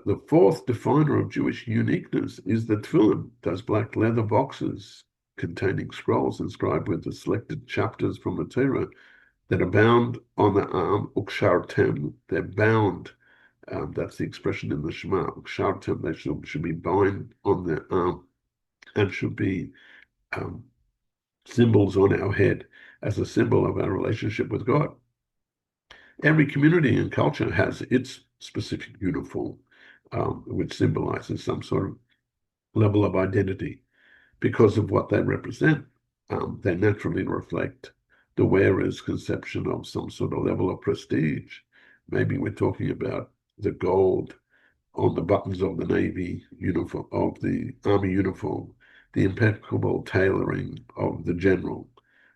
The fourth definer of Jewish uniqueness is the Tefillin, those black leather boxes containing scrolls inscribed with the selected chapters from the Torah that are bound on the arm, ukshartem, they're bound. That's the expression in the Shema. Ukshartem, they should be bound on the arm and should be um, symbols on our head as a symbol of our relationship with God. Every community and culture has its specific uniform, which symbolizes some sort of level of identity. Because of what they represent, they naturally reflect the wearer's conception of some sort of level of prestige. Maybe we're talking about the gold on the buttons of the Navy uniform, of the Army uniform, the impeccable tailoring of the general,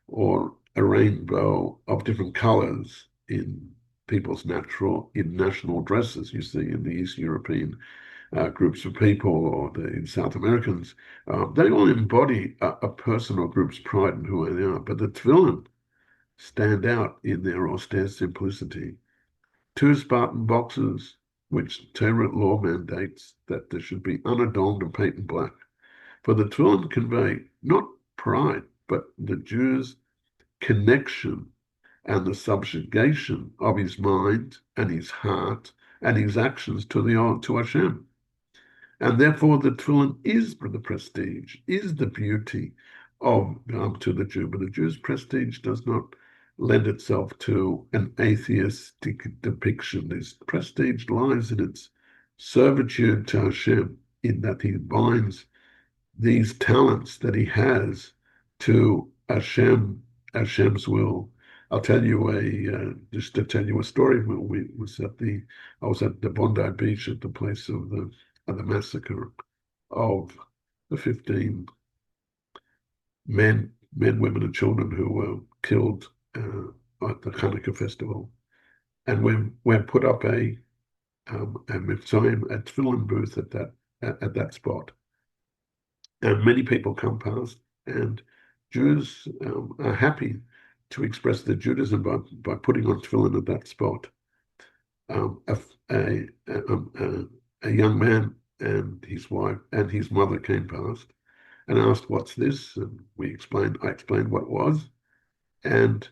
or a rainbow of different colors in people's in national dresses you see in the East European groups of people or the South Americans. They all embody a person or group's pride in who they are, but the Tefillin stand out in their austere simplicity. Two Spartan boxes, which Torah law mandates that there should be unadorned and patent black. For the Tefillin convey not pride, but the Jew's connection and the subjugation of his mind and his heart and his actions to Hashem. And therefore, the Tefillin is the prestige, is the beauty of to the Jew. But the Jew's prestige does not lend itself to an atheistic depiction. This prestige lies in its servitude to Hashem, in that he binds these talents that he has to Hashem's will. I'll tell you just to tell you a story. When I was at the Bondi beach at the place of the massacre of the 15 men, women, and children who were killed at the Hanukkah festival. And we put up a Tefillin booth at that spot. And many people come past, and Jews are happy to express their Judaism by putting on tefillin at that spot. A, a, a, a young man and his wife and his mother came past and asked, "What's this?" And I explained what it was, and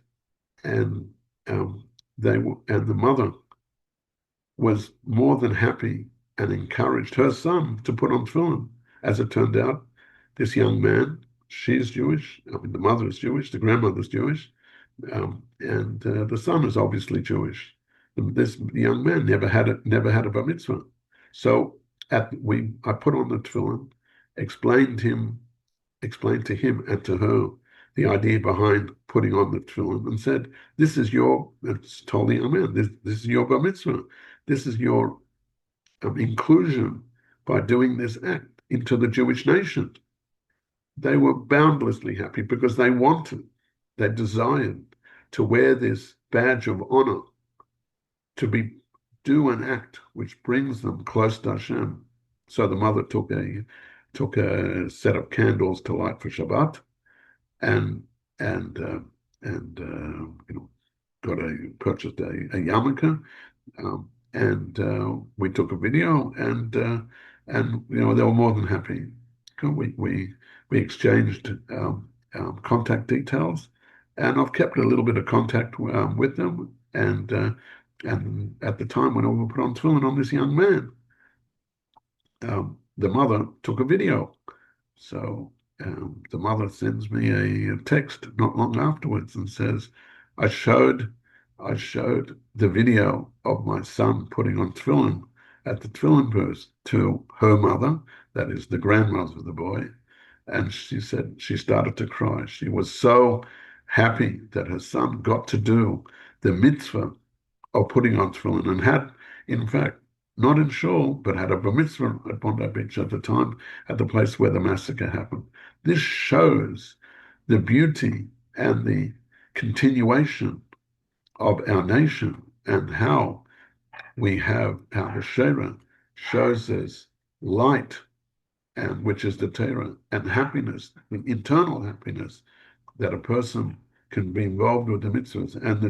and the mother was more than happy and encouraged her son to put on tefillin. As it turned out, this young man, she's Jewish. I mean, the mother is Jewish, the grandmother's Jewish, and the son is obviously Jewish. This young man never had a bar mitzvah. So I put on the tefillin, explained to him and to her the idea behind putting on the tefillin, and said, "This is it's told the young man, this is your bar mitzvah. This is your inclusion by doing this act into the Jewish nation." They were boundlessly happy because they desired to wear this badge of honor, to do an act which brings them close to Hashem. So the mother took a set of candles to light for Shabbat, and purchased a yarmulke, and we took a video, and they were more than happy. We exchanged contact details, and I've kept a little bit of contact with them. And at the time when I was put on tefillin on this young man, the mother took a video. So the mother sends me a text not long afterwards and says, I showed the video of my son putting on tefillin at the tefillin booth to her mother, that is the grandmother of the boy, and she said she started to cry. She was so happy that her son got to do the mitzvah of putting on tefillin, and had, in fact, not in shul, but had a bar mitzvah at Bondi Beach at the time, at the place where the massacre happened. This shows the beauty and the continuation of our nation, and how we have our Hashera shows us light, and which is the Torah, and happiness, the internal happiness that a person can be involved with the mitzvahs, and the